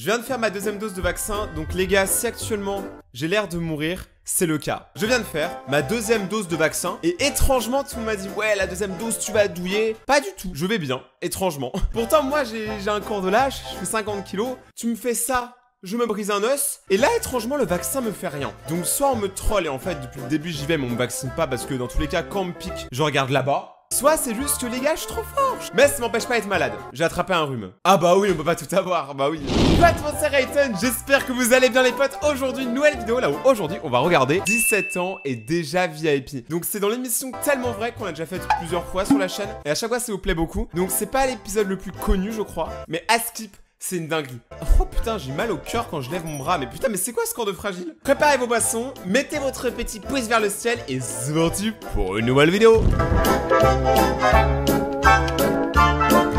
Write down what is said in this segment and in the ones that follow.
Je viens de faire ma deuxième dose de vaccin, donc les gars, si actuellement j'ai l'air de mourir, c'est le cas. Je viens de faire ma deuxième dose de vaccin et étrangement tout le monde m'a dit ouais la deuxième dose tu vas douiller. Pas du tout, je vais bien, étrangement. Pourtant moi j'ai un corps de lâche, je fais 50 kilos, tu me fais ça, je me brise un os, et là étrangement le vaccin me fait rien. Donc soit on me troll et en fait depuis le début j'y vais mais on me vaccine pas parce que dans tous les cas quand on me pique, je regarde là-bas. Soit c'est juste que les gars, je suis trop fort. Mais ça m'empêche pas d'être malade. J'ai attrapé un rhume. Ah bah oui, on peut pas tout avoir. Bah oui. What, c'est Rayton. J'espère que vous allez bien les potes. Aujourd'hui, une nouvelle vidéo là où aujourd'hui, on va regarder 17 ans et déjà VIP. Donc c'est dans l'émission Tellement Vrai qu'on a déjà fait plusieurs fois sur la chaîne. Et à chaque fois, ça vous plaît beaucoup. Donc c'est pas l'épisode le plus connu, je crois. Mais à skip. C'est une dinguerie. Oh putain, j'ai mal au cœur quand je lève mon bras. Mais putain, mais c'est quoi ce corps de fragile? Préparez vos boissons, mettez votre petit pouce vers le ciel et c'est parti pour une nouvelle vidéo.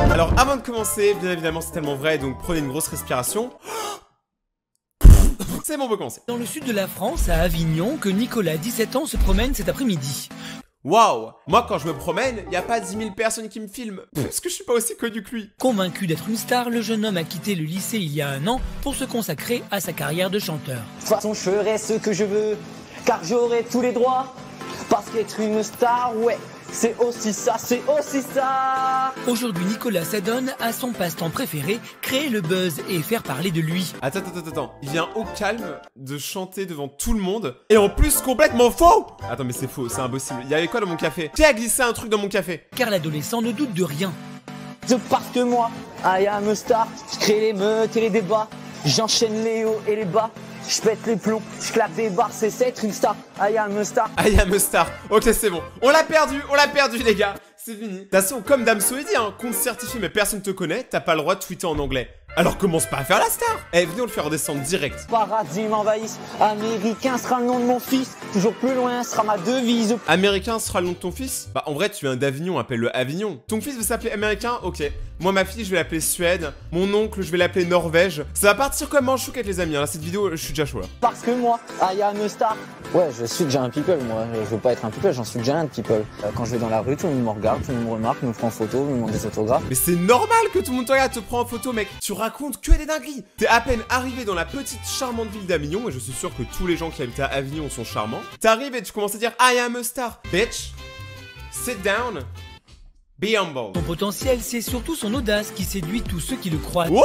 Alors avant de commencer, bien évidemment c'est tellement vrai, donc prenez une grosse respiration. C'est bon, on peut commencer. Dans le sud de la France, à Avignon, que Nicolas, 17 ans, se promène cet après-midi. Waouh! Moi quand je me promène, y a pas 10 000 personnes qui me filment. Parce que je suis pas aussi connu que lui. Convaincu d'être une star, le jeune homme a quitté le lycée il y a un an pour se consacrer à sa carrière de chanteur. De toute façon, je ferai ce que je veux, car j'aurai tous les droits. Parce qu'être une star, ouais, c'est aussi ça, c'est aussi ça. Aujourd'hui, Nicolas s'adonne à son passe-temps préféré, créer le buzz et faire parler de lui. Attends. Il vient au calme de chanter devant tout le monde. Et en plus, complètement faux! Attends, mais c'est faux, c'est impossible. Il y avait quoi dans mon café? Qui a glissé un truc dans mon café? Car l'adolescent ne doute de rien. Parce que moi, I am a star, je crée les meutes et les débats. J'enchaîne les hauts et les bas. Je pète les plombs, je claque des barres, c'est être une star. I am a star. I am a star. Ok, c'est bon. On l'a perdu les gars. C'est fini. De toute façon, comme Damso dit, hein, compte certifié mais personne te connaît, t'as pas le droit de tweeter en anglais. Alors commence pas à faire la star. Eh, venez on le faire redescendre direct. Paradis m'envahissent, américain sera le nom de mon fils. Toujours plus loin sera ma devise. Américain sera le nom de ton fils? Bah en vrai tu viens d'Avignon, appelle-le Avignon. Ton fils veut s'appeler Américain? Ok. Moi ma fille je vais l'appeler Suède. Mon oncle je vais l'appeler Norvège. Ça va partir comme un chouk avec les amis, hein. Là cette vidéo je suis déjà chaud là. Parce que moi, I am a star. Ouais, je suis déjà un people moi. Je veux pas être un people, j'en suis déjà un people. Quand je vais dans la rue, tout le monde me regarde, tout le monde me remarque, me prend en photo, me demande des autographes. Mais c'est normal que tout le monde te regarde, te prend en photo mec. Tu racontes que des dingueries. T'es à peine arrivé dans la petite charmante ville d'Avignon, et je suis sûr que tous les gens qui habitent à Avignon sont charmants. T'arrives et tu commences à dire I am a star. Bitch, sit down, be humble. Son potentiel, c'est surtout son audace qui séduit tous ceux qui le croient. Wow.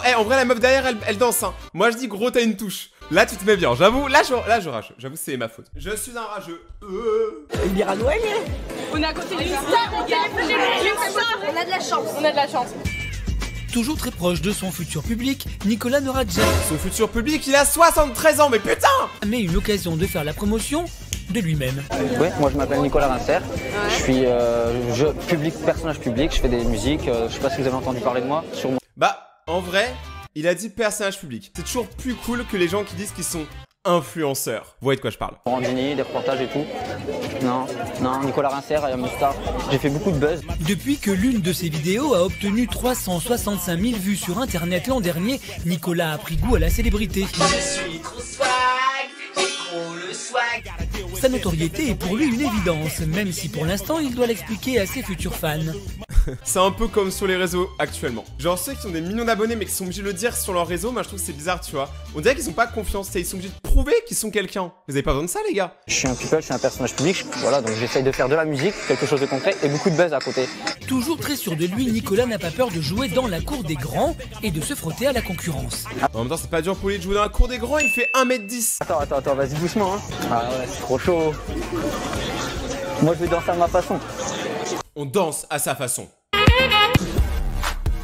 Eh, en vrai la meuf derrière elle danse hein. Moi je dis gros t'as une touche. Là tu te mets bien, j'avoue, là je rage. J'avoue c'est ma faute. Je suis un rageux. Il ira loin, on est à côté du stade, on a de la chance, on a de la chance. Toujours très proche de son futur public, Nicolas n'aura jamais Son futur public il a 73 ans, mais putain! une occasion de faire la promotion de lui-même. Ouais, moi je m'appelle Nicolas Rincer. Je suis personnage public, je fais des musiques. Je sais pas si vous avez entendu parler de moi. Sûrement. Bah, en vrai, il a dit personnage public. C'est toujours plus cool que les gens qui disent qu'ils sont influenceurs. Vous voyez de quoi je parle? Randini, des reportages et tout. Non, Nicolas Rincer, I am a star. J'ai fait beaucoup de buzz. Depuis que l'une de ses vidéos a obtenu 365 000 vues sur internet l'an dernier, Nicolas a pris goût à la célébrité. Je suis trop swag, j'ai trop le swag. Sa notoriété est pour lui une évidence, même si pour l'instant il doit l'expliquer à ses futurs fans. C'est un peu comme sur les réseaux actuellement. Genre ceux qui ont des millions d'abonnés mais qui sont obligés de le dire sur leur réseau, moi je trouve que c'est bizarre tu vois. On dirait qu'ils ont pas confiance, ils sont obligés de prouver qu'ils sont quelqu'un. Vous avez pas besoin de ça les gars? Je suis un people, je suis un personnage public. Voilà, donc j'essaye de faire de la musique, quelque chose de concret et beaucoup de buzz à côté. Toujours très sûr de lui, Nicolas n'a pas peur de jouer dans la cour des grands et de se frotter à la concurrence. En même temps c'est pas dur pour lui de jouer dans la cour des grands, il fait 1m10. Attends, vas-y doucement hein. Ah ouais, c'est trop chaud. Moi je vais danser à ma façon. On danse à sa façon.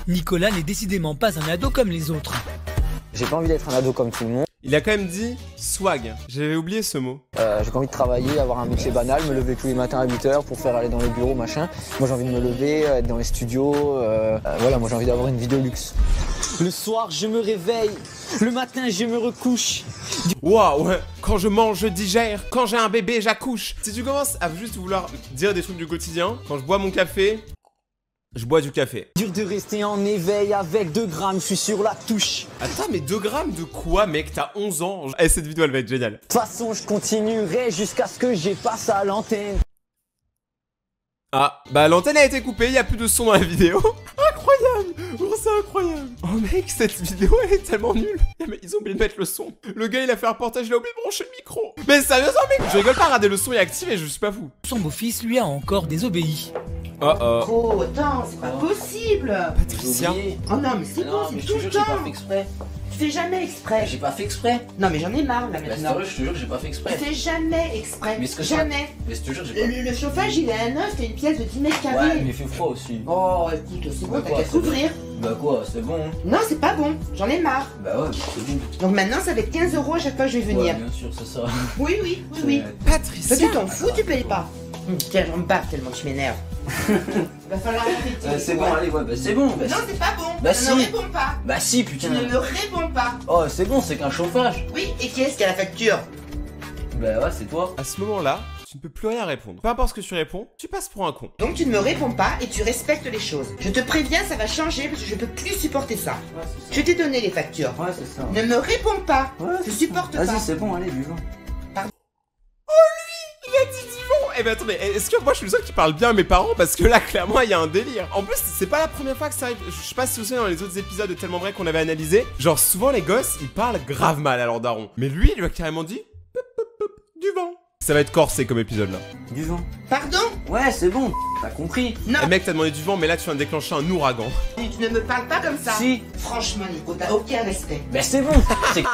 Nicolas n'est décidément pas un ado comme les autres. J'ai pas envie d'être un ado comme tout le monde. Il a quand même dit swag. J'avais oublié ce mot. J'ai pas envie de travailler, avoir un métier banal, me lever tous les matins à 8 h pour faire aller dans les bureaux, machin. Moi j'ai envie de me lever, être dans les studios. Voilà, moi j'ai envie d'avoir une vie de luxe. Le soir je me réveille, le matin je me recouche. Waouh, ouais. Quand je mange, je digère. Quand j'ai un bébé, j'accouche. Si tu commences à juste vouloir dire des trucs du quotidien, quand je bois mon café, je bois du café. Dur de rester en éveil avec 2 grammes, je suis sur la touche. Attends, mais 2 grammes de quoi, mec? T'as 11 ans. Eh, cette vidéo, elle va être géniale. De toute façon, je continuerai jusqu'à ce que j'ai passe à l'antenne. Ah, bah l'antenne a été coupée, il y a plus de son dans la vidéo. Incroyable. c'est incroyable. Oh mec, cette vidéo elle est tellement nulle. Mais ils ont oublié de mettre le son. Le gars il a fait un reportage, il a oublié de brancher le micro. Mais sérieusement mec, je rigole pas, regardez, le son est activé, je suis pas fou. Son beau-fils lui a encore désobéi. Oh, attends, c'est pas possible. Patricia. Oh non, mais c'est bon, mais c'est je tout te le jure, j'ai pas temps. fait exprès. Tu fais jamais exprès. J'ai pas fait exprès. Non, mais j'en ai marre là Bah, maintenant. sérieux, je te jure, j'ai pas fait exprès. Tu fais jamais exprès. Mais ce que jamais. Mais je te jure, j'ai pas. Le chauffage, il est à neuf, c'est une pièce de 10 mètres carrés. Ouais, mais il fait froid aussi. Oh, écoute, c'est bon, Bah t'as quoi, qu'à c'est t'ouvrir. Bah quoi, c'est bon. Non, c'est pas bon, j'en ai marre. Bah ouais, c'est bon. Donc maintenant, ça va être 15 € à chaque fois que je vais Ouais, venir. bien sûr, c'est ça. Oui, oui, oui, oui. Toi, Patricia. tu t'en fous, tu payes pas. Tiens, j'en bats tellement tu m'énerves. Va falloir arrêter. C'est bon, allez, ouais, bah c'est bon. Bah, Non, c'est pas bon. Bah Je si. ne réponds pas. bah si, Tu putain. ne me réponds pas. Oh, c'est bon, c'est qu'un chauffage. Oui, et qui est-ce qui a la facture? Bah ouais, c'est toi. À ce moment-là, tu ne peux plus rien répondre. Peu importe ce que tu réponds, tu passes pour un con. Donc tu ne me réponds pas et tu respectes les choses. Je te préviens, ça va changer parce que je peux plus supporter ça. Ouais, c'est Je t'ai donné les factures. Ouais, c'est ça. Ne me réponds pas. Ouais, Je supporte Vas-y, pas. c'est bon, allez, vivant. Il a dit vivant. Eh ben attendez, est-ce que moi je suis le seul qui parle bien à mes parents? Parce que là, clairement, il y a un délire. En plus, c'est pas la première fois que ça arrive. Je sais pas si vous savez dans les autres épisodes de Tellement Vrai qu'on avait analysé. Genre, souvent les gosses, ils parlent grave mal à leur daron. Mais lui, il lui a carrément dit pop, pop, pop, du vent. Ça va être corsé comme épisode là. Du vent. Pardon? Ouais, c'est bon, t'as compris. Non, Eh mec, t'as demandé du vent, mais là tu viens de déclencher un ouragan. tu ne me parles pas comme ça. Si. Franchement, Nico, t'as aucun respect. Bah c'est bon. C'est.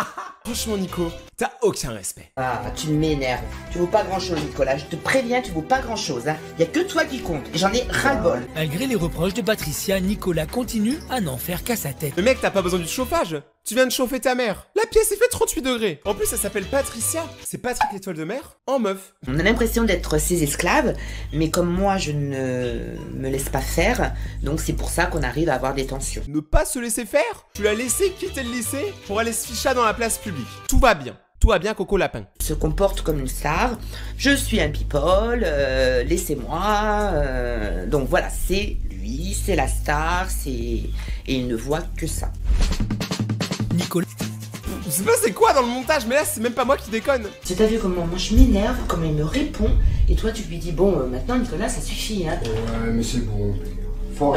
Franchement, Nico, t'as aucun respect. Ah, tu m'énerves. Tu vaux pas grand-chose, Nicolas. Je te préviens, tu vaux pas grand-chose. Hein. Y a que toi qui compte. Et j'en ai ras-le-bol. Malgré les reproches de Patricia, Nicolas continue à n'en faire qu'à sa tête. Mais mec, t'as pas besoin du chauffage. Tu viens de chauffer ta mère. La pièce est fait 38 degrés. En plus, elle s'appelle Patricia. C'est Patrick l'étoile de mer en meuf. On a l'impression d'être ses esclaves, mais comme moi, je ne me laisse pas faire, donc c'est pour ça qu'on arrive à avoir des tensions. Ne pas se laisser faire. Tu l'as laissé quitter le lycée pour aller se ficher dans la place publique. Tout va bien. Tout va bien, Coco Lapin. Se comporte comme une star. Je suis un people, laissez-moi. Donc voilà, c'est lui, c'est la star, c'est... Et il ne voit que ça. Nicolas Je sais pas c'est quoi dans le montage, mais là c'est même pas moi qui déconne. Tu t'as vu comment moi je m'énerve, comment il me répond, et toi tu lui dis bon, maintenant Nicolas, ça suffit, hein. Ouais, mais c'est bon. Faut...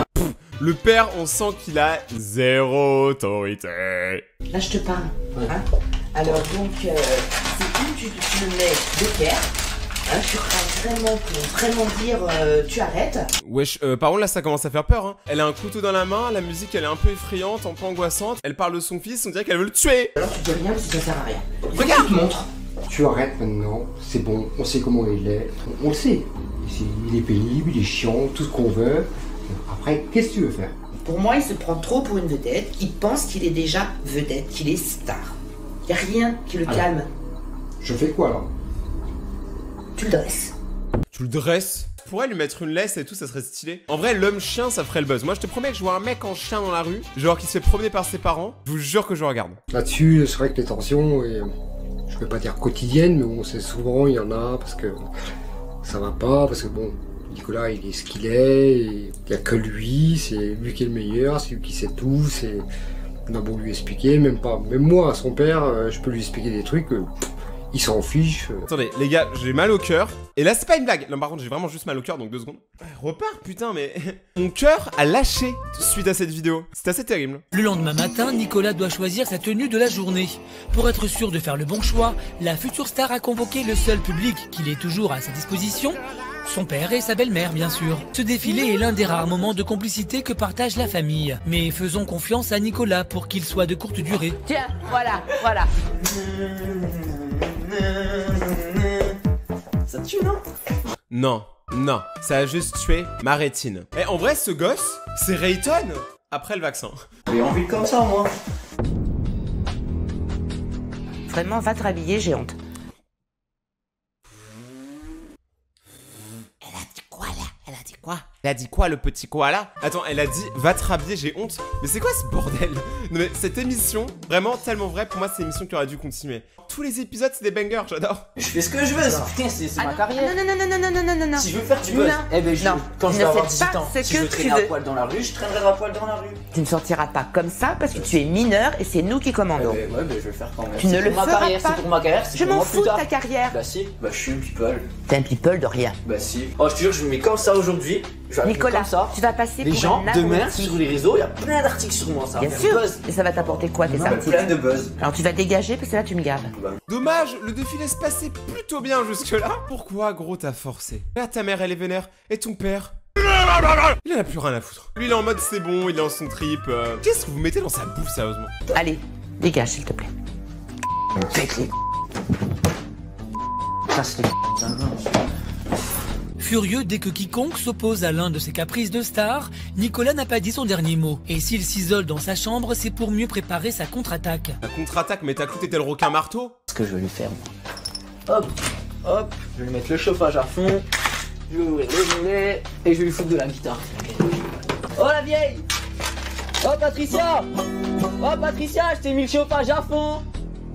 Le père, on sent qu'il a zéro autorité. Là je te parle, hein. Alors donc, c'est où tu me mets de terre, hein, tu crains vraiment pour vraiment dire tu arrêtes. Wesh, par contre là ça commence à faire peur hein. Elle a un couteau dans la main, la musique elle est un peu effrayante, un peu angoissante. Elle parle de son fils, on dirait qu'elle veut le tuer. Alors tu dis rien parce que ça sert à rien. Regarde. Tu te montres. Tu arrêtes maintenant, c'est bon, on sait comment il est, on le sait. Il est pénible, il est chiant, tout ce qu'on veut. Après, qu'est-ce que tu veux faire? Pour moi, il se prend trop pour une vedette, il pense qu'il est déjà vedette, qu'il est star. Y a rien qui le calme. Je fais quoi alors? Tu le dresses. Tu le dresses. Tu pourrais lui mettre une laisse et tout, ça serait stylé. En vrai, l'homme chien, ça ferait le buzz. Moi, je te promets que je vois un mec en chien dans la rue, genre qui se fait promener par ses parents. Je vous jure que je regarde. Là-dessus, c'est vrai que les tensions, je vais pas dire quotidiennes, mais bon, c'est souvent, il y en a, parce que ça va pas, parce que bon, Nicolas, il est ce qu'il est, il y a que lui, c'est lui qui est le meilleur, c'est lui qui sait tout, c'est... On a beau lui expliquer, même moi, son père, je peux lui expliquer des trucs, il s'en fiche. Attendez, les gars, j'ai mal au cœur. Et là, c'est pas une blague. Non, par contre, j'ai vraiment juste mal au cœur, donc 2 secondes. Repars, putain, mais... Mon cœur a lâché suite à cette vidéo. C'est assez terrible. Le lendemain matin, Nicolas doit choisir sa tenue de la journée. Pour être sûr de faire le bon choix, la future star a convoqué le seul public qu'il ait toujours à sa disposition, son père et sa belle-mère bien sûr. Ce défilé est l'un des rares moments de complicité que partage la famille. Mais faisons confiance à Nicolas pour qu'il soit de courte durée. Tiens, voilà, voilà. Ça te tue, non? Non, non, ça a juste tué ma rétine. Eh, en vrai, ce gosse, c'est Rayton après le vaccin. J'ai envie comme ça, moi. Vraiment, va te rhabiller, j'ai honte. Elle a dit quoi là? Elle a dit quoi? Elle a dit quoi, le petit koala? Attends, elle a dit va te rhabiller, j'ai honte. Mais c'est quoi ce bordel? Non mais cette émission, vraiment tellement vraie, pour moi c'est une émission qui aurait dû continuer. tous les épisodes c'est des bangers, j'adore. Je fais ce que je veux, putain, c'est ma carrière. Non. Si je veux faire du buzz, eh ben quand je vais avoir 18 ans, si je veux traîner à veux. poil dans la rue, je traînerai à poil dans la rue. Tu ne sortiras pas comme ça parce que tu es mineur et c'est nous qui commandons. Ouais, je vais le faire quand même. Tu ne le feras pas. C'est pour ma carrière, c'est Je pour m'en moi plus fous de tard. ta carrière. Bah si, bah je suis un people. T'es un people de rien. Bah si. Oh, je te jure, je me mets comme ça aujourd'hui. Je vais Nicolas, comme ça. tu vas passer Les pour gens, un demain, abruti. sur les réseaux, il y a plein d'articles sur moi, ça va Bien faire sûr. buzz. Et ça va t'apporter quoi tes Bah, articles? plein de buzz. Alors tu vas dégager parce que là tu me gaves. Dommage, le défilé se passait plutôt bien jusque-là. Pourquoi, gros, t'as forcé? Là, ta mère, elle est vénère, et ton père... Il en a plus rien à foutre. Lui, il est en mode c'est bon, il est en son trip. Qu'est-ce que vous mettez dans sa bouffe, sérieusement? Allez, dégage s'il te plaît. Faites-les. Casse-les. Furieux dès que quiconque s'oppose à l'un de ses caprices de star, Nicolas n'a pas dit son dernier mot. Et s'il s'isole dans sa chambre, c'est pour mieux préparer sa contre-attaque. La contre-attaque, mais t'as cru que t'étais le requin marteau? Ce que je vais lui faire, moi. Hop, je vais lui mettre le chauffage à fond. Je vais ouvrir les volets et je vais lui foutre de la guitare. Oh la vieille! Oh Patricia! Oh Patricia, je t'ai mis le chauffage à fond!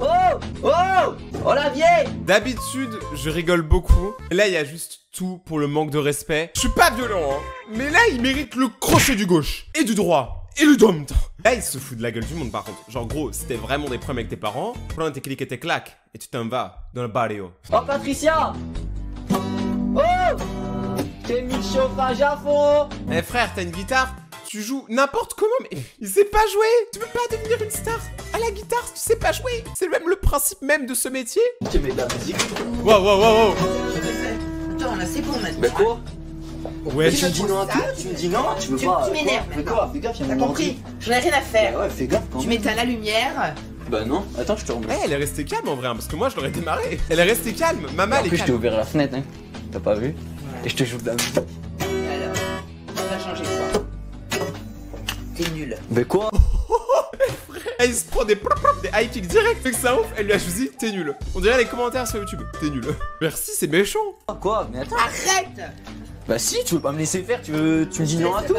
Oh la vieille! D'habitude, je rigole beaucoup. Là, il y a juste tout pour le manque de respect. Je suis pas violent, hein. Mais là, il mérite le crochet du gauche. Et du droit. Et le dom. Là, il se fout de la gueule du monde, par contre. Genre, gros, si t'as vraiment des problèmes avec tes parents, prends tes clics et tes claques. Et tu t'en vas dans le barrio. Oh Patricia! Oh! T'es mis le chauffage à fond! Eh frère, t'as une guitare? Tu joues n'importe comment, mais il sait pas jouer. Tu peux pas devenir une star à la guitare si tu sais pas jouer. C'est même le principe même de ce métier. Tu mets de la musique. Wow. Attends, là c'est bon maintenant. Mais quoi? Ouais, Tu me dis non à tout? Tu me dis non? Tu veux pas? Tu m'énerves Fais maintenant. quoi? Fais gaffe, il y a T'as mon compris? J'en ai rien à faire. Ouais, fais gaffe quand Tu même. m'éteins la lumière. Bah non, attends, je te remets. elle est restée calme en vrai, hein, parce que moi je l'aurais démarré. Elle est restée calme, maman En elle est plus, je t'ai calme. ouvert la fenêtre, hein. T'as pas vu? Et je te joue de la musique. Alors, ça va changer quoi? T'es nul. Mais quoi? Elle se prend des high kicks direct, fait que ça ouf, elle lui a choisi t'es nul. On dirait les commentaires sur YouTube, t'es nul. Merci, c'est méchant. Quoi? Mais attends. Arrête! Bah si, tu veux pas me laisser faire, tu me dis non à tout.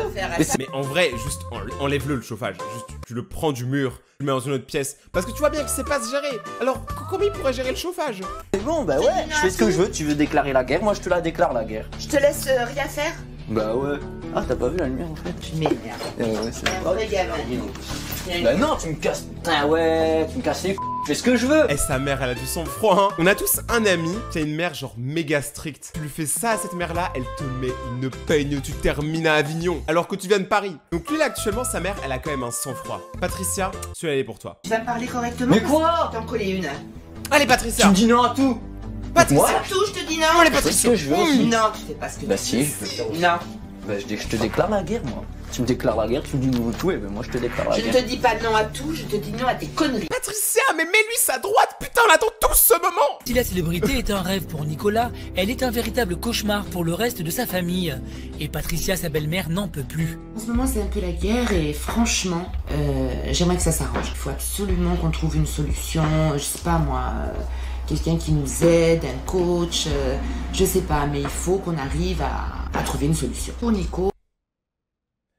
Mais en vrai, juste enlève-le le chauffage. Juste, tu le prends du mur, tu le mets dans une autre pièce. Parce que tu vois bien qu'il sait pas se gérer. Alors, comment il pourrait gérer le chauffage? C'est bon, bah ouais, je fais ce que je veux, tu veux déclarer la guerre, moi je te la déclare la guerre. Je te laisse rien faire. Bah ouais. Ah, t'as pas vu la lumière en fait? Tu m'énerves. Ouais, c'est Oh les gars, Bah non, tu me casses. Putain, ouais, tu me casses les je fais ce que je veux. Et sa mère, elle a du sang-froid, hein. On a tous un ami qui a une mère genre méga stricte. Tu lui fais ça à cette mère-là, elle te met une peigne, tu termines à Avignon, alors que tu viens de Paris. Donc lui, là, actuellement, sa mère, elle a quand même un sang-froid. Patricia, celui-là, elle est pour toi. tu vas me parler correctement. Mais quoi? T'en coller une. Allez, Tu Patricia. me dis non à tout. Patricia. Moi? Tout, je te dis non. Allez, Je fais ce Patricia. que je veux aussi. Non, tu fais pas ce que Bah tu si, veux. je veux faire aussi. Non. Bah je te déclare la guerre, moi. Tu me déclares la guerre, tu me dis non à tout, et ben moi je te déclare la Je ne guerre. te dis pas non à tout, je te dis non à tes conneries. Patricia, mais mets-lui sa droite, putain, on attend tous ce moment. Si la célébrité est un rêve pour Nicolas, elle est un véritable cauchemar pour le reste de sa famille. Et Patricia, sa belle-mère, n'en peut plus. En ce moment, c'est un peu la guerre et franchement, j'aimerais que ça s'arrange. Il faut absolument qu'on trouve une solution, je sais pas moi, quelqu'un qui nous aide, un coach, je sais pas, mais il faut qu'on arrive à trouver une solution. Pour Nico.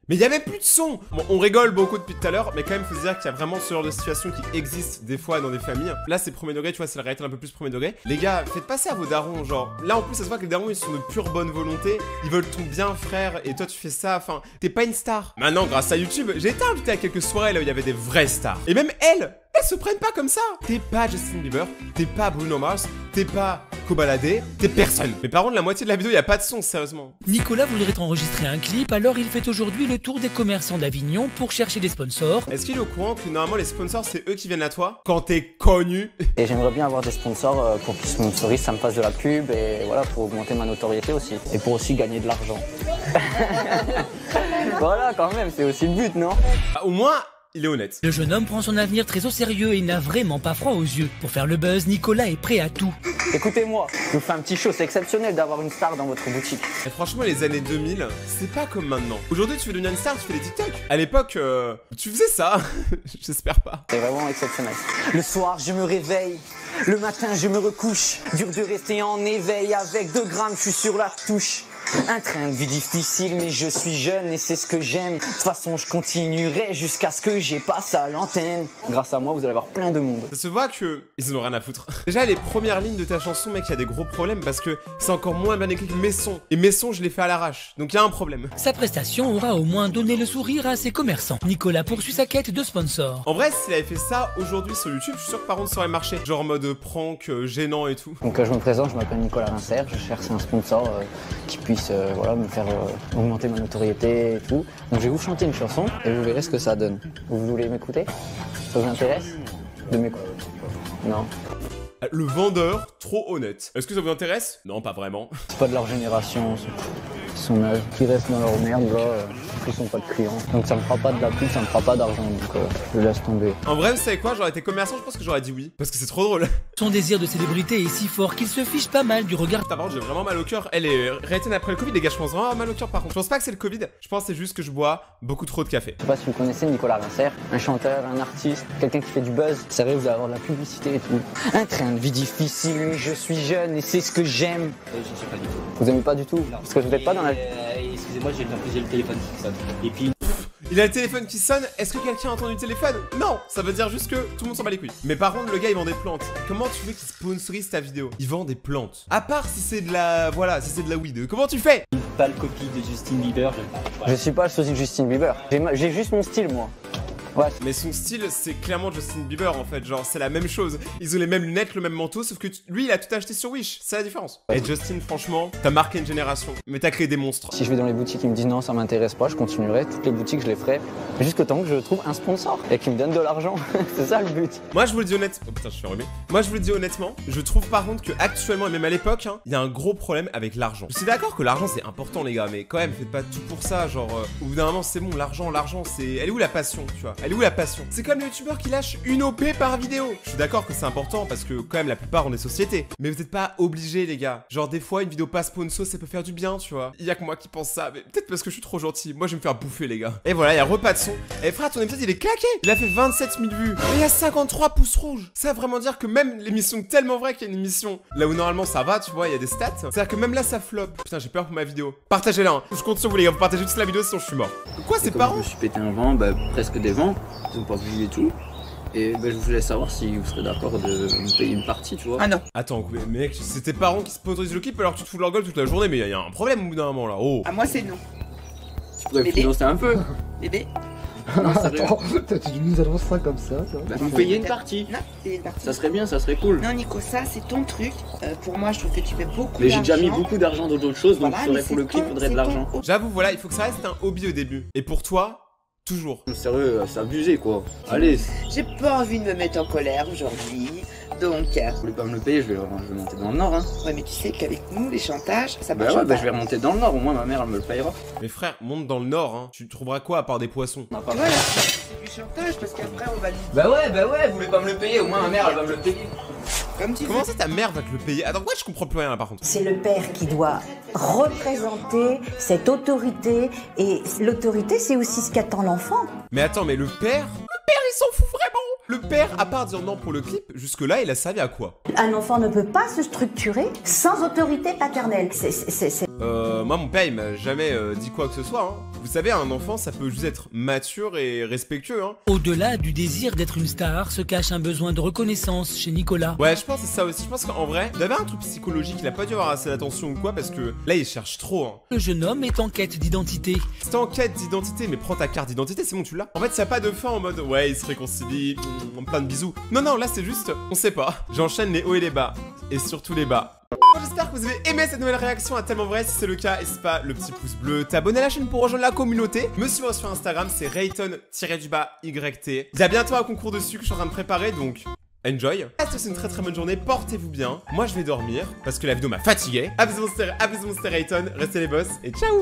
Mais il y avait plus de son. Bon, on rigole beaucoup depuis tout à l'heure, mais quand même, faut se dire qu'il y a vraiment ce genre de situation qui existe des fois dans des familles. Là, c'est premier degré, tu vois, c'est la réalité un peu plus premier degré. Les gars, faites passer à vos darons, genre. Là, en plus, ça se voit que les darons, ils sont de pure bonne volonté. Ils veulent ton bien, frère, et toi, tu fais ça. Enfin, t'es pas une star. Maintenant, grâce à YouTube, j'ai été invité à quelques soirées là où il y avait des vraies stars. Et même elles se prennent pas comme ça. T'es pas Justin Bieber, t'es pas Bruno Mars, t'es pas Kobalade, t'es personne. Mais par contre, la moitié de la vidéo, y a pas de son, sérieusement. Nicolas voudrait enregistrer un clip, alors il fait aujourd'hui le tour des commerçants d'Avignon pour chercher des sponsors. Est-ce qu'il est au courant que normalement les sponsors c'est eux qui viennent à toi quand t'es connu? Et j'aimerais bien avoir des sponsors pour qu'ils sponsorisent, ça me fasse de la pub et voilà, pour augmenter ma notoriété aussi. Et pour aussi gagner de l'argent. Voilà, quand même, c'est aussi le but, non? Au moins, il est honnête. Le jeune homme prend son avenir très au sérieux et n'a vraiment pas froid aux yeux. Pour faire le buzz, Nicolas est prêt à tout. Écoutez-moi, je vous fais un petit show, c'est exceptionnel d'avoir une star dans votre boutique. Et franchement, les années 2000, c'est pas comme maintenant. Aujourd'hui, tu veux devenir une star, tu fais des TikTok. À l'époque, tu faisais ça. J'espère pas. C'est vraiment exceptionnel. Le soir, je me réveille. Le matin, je me recouche. Dur de rester en éveil. Avec 2 grammes, je suis sur la touche. Un train de vie difficile, mais je suis jeune et c'est ce que j'aime. De toute façon, je continuerai jusqu'à ce que j'ai passe à l'antenne. Grâce à moi, vous allez avoir plein de monde. Ça se voit que ils en ont rien à foutre. Déjà, les premières lignes de ta chanson, mec, il y a des gros problèmes parce que c'est encore moins bien écrit que mes sons. Et mes sons, je les fais à l'arrache. Donc il y a un problème. Sa prestation aura au moins donné le sourire à ses commerçants. Nicolas poursuit sa quête de sponsors. En vrai, s'il avait fait ça aujourd'hui sur YouTube, je suis sûr que par contre ça aurait marché. Genre en mode prank, gênant et tout. Donc je me présente, je m'appelle Nicolas Rincert, je cherche un sponsor qui puisse voilà, me faire augmenter ma notoriété et tout. Donc je vais vous chanter une chanson et vous verrez ce que ça donne. Vous voulez m'écouter? Ça vous intéresse de m'écouter? Non. Le vendeur, trop honnête. Est-ce que ça vous intéresse? Non, pas vraiment. C'est pas de leur génération, son âge, qui restent dans leur merde là, ils sont pas de clients. Donc ça me fera pas de la pub, ça me fera pas d'argent, donc je laisse tomber. En vrai, vous savez quoi? J'aurais été commerçant, je pense que j'aurais dit oui. Parce que c'est trop drôle. Son désir de célébrité est si fort qu'il se fiche pas mal du regard. Par contre, j'ai vraiment mal au cœur. Elle est Rayton après le Covid, les gars, je pense vraiment mal au cœur par contre. Je pense pas que c'est le Covid, je pense que c'est juste que je bois beaucoup trop de café. Je sais pas si vous connaissez Nicolas Rincert, un chanteur, un artiste, quelqu'un qui fait du buzz. Sérieux, vous allez avoir de la publicité et tout. Un train de vie difficile, mais je suis jeune et c'est ce que j'aime. Je ne sais pas du tout. Vous aimez pas du tout? Non. Parce que vous n'êtes pas dans la... Excusez-moi, j'ai le téléphone qui sonne. Et puis... Il a le téléphone qui sonne, est-ce que quelqu'un a entendu le téléphone? Non, ça veut dire juste que tout le monde s'en bat les couilles. Mais par contre, le gars il vend des plantes. Comment tu veux qu'il sponsorise ta vidéo? Il vend des plantes. À part si c'est de la... Voilà, si c'est de la weed. Comment tu fais? Une pâle copie de Justin Bieber. Je suis pas le sosie de Justin Bieber. J'ai juste mon style, moi. Ouais. Mais son style, c'est clairement Justin Bieber en fait, genre c'est la même chose. Ils ont les mêmes lunettes, le même manteau, sauf que lui il a tout acheté sur Wish, c'est la différence. Et Justin, franchement, t'as marqué une génération, mais t'as créé des monstres. Si je vais dans les boutiques, ils me disent non, ça m'intéresse pas, je continuerai. Toutes les boutiques, je les ferai jusqu'au temps que je trouve un sponsor et qui me donne de l'argent. C'est ça le but. Moi je vous le dis honnêtement. Oh putain, je suis enrhumé. Moi je vous le dis honnêtement, je trouve par contre que actuellement et même à l'époque, il y a un gros problème avec l'argent. Je suis d'accord que l'argent c'est important les gars, mais quand même faites pas tout pour ça. Genre au bout d'un moment c'est bon, l'argent c'est. Elle est où la passion, tu vois? Elle est où la passion? C'est comme le youtubeur qui lâche une OP par vidéo. Je suis d'accord que c'est important parce que quand même la plupart ont des sociétés. Mais vous êtes pas obligés les gars. Genre des fois une vidéo pas sponsor ça peut faire du bien tu vois. Il y a que moi qui pense ça, mais peut-être parce que je suis trop gentil. Moi je vais me faire bouffer les gars. Et voilà, il y a repas de son. Et frère ton épisode il est claqué. Il a fait 27 000 vues. Et il y a 53 pouces rouges. Ça veut vraiment dire que même l'émission est tellement vraie qu'il y a une émission là où normalement ça va tu vois, il y a des stats. C'est-à-dire que même là ça flop. Putain j'ai peur pour ma vidéo. Partagez-la hein. Je compte sur vous les gars, vous partagez juste la vidéo sinon je suis mort. Quoi c'est parents? Je me suis pété un vent, presque des vents. Ils ont pas vu et tout. Et je voulais savoir si vous serez d'accord de me payer une partie, tu vois. Ah non. Attends, mec, c'est tes parents qui sponsorisent le clip alors que tu te fous de leur gueule toute la journée, mais il y a un problème au bout d'un moment là. Oh. À moi c'est non. Tu pourrais me financer un peu. Bébé. Non, attends, tu nous annonces ça comme ça. Vous me payez une partie. Non, payer une partie. Ça serait bien, ça serait cool. Non Nico, ça c'est ton truc. Pour moi je trouve que tu fais beaucoup d'argent. Mais j'ai déjà mis beaucoup d'argent dans d'autres choses, donc Voilà, je ferais pour le clip, il faudrait de l'argent. J'avoue, voilà, il faut que ça reste un hobby au début. Et pour toi, toujours. Sérieux, c'est abusé quoi. Allez. J'ai pas envie de me mettre en colère aujourd'hui. Donc, Vous voulez pas me le payer, je vais monter dans le nord hein. ouais mais tu sais qu'avec nous les chantages, ça marche Ouais, pas. je vais remonter dans le nord, au moins ma mère elle me le payera. Mais frère, monte dans le nord, hein. Tu trouveras quoi à part des poissons? Voilà, c'est du chantage parce qu'après on va lui... Bah ouais, vous voulez pas me le payer, au moins ma mère elle va me le payer. Comme tu Comment ça ta mère va te le payer? Attends, moi je comprends plus rien là par contre. C'est le père qui doit représenter cette autorité et l'autorité c'est aussi ce qu'attend l'enfant. Mais attends, mais le père il s'en fout vraiment. Le père, à part dire non pour le clip, jusque-là, il a servi à quoi? Un enfant ne peut pas se structurer sans autorité paternelle. Moi, mon père, il m'a jamais dit quoi que ce soit. Hein. Vous savez, un enfant, ça peut juste être mature et respectueux. Hein. Au-delà du désir d'être une star se cache un besoin de reconnaissance chez Nicolas. Ouais, je pense que c'est ça aussi. Je pense qu'en vrai, il avait un truc psychologique. Il a pas dû avoir assez d'attention ou quoi, parce que là, il cherche trop. Hein. Le jeune homme est en quête d'identité. C'est en quête d'identité, mais prends ta carte d'identité, c'est bon, tu l'as. En fait, ça a pas de fin en mode ouais, il se réconcilie, plein de bisous. Non, non, là, c'est juste, on sait pas. J'enchaîne les hauts et les bas, et surtout les bas. J'espère que vous avez aimé cette nouvelle réaction à Tellement Vrai. Si c'est le cas, n'hésite pas le petit pouce bleu, t'abonner à la chaîne pour rejoindre la communauté. Me suivre sur Instagram, c'est Rayton_YT. Il y a bientôt un concours dessus que je suis en train de préparer, donc enjoy. C'est une très bonne journée, portez-vous bien. Moi je vais dormir parce que la vidéo m'a fatigué. À bisous mon Rayton, restez les boss et ciao.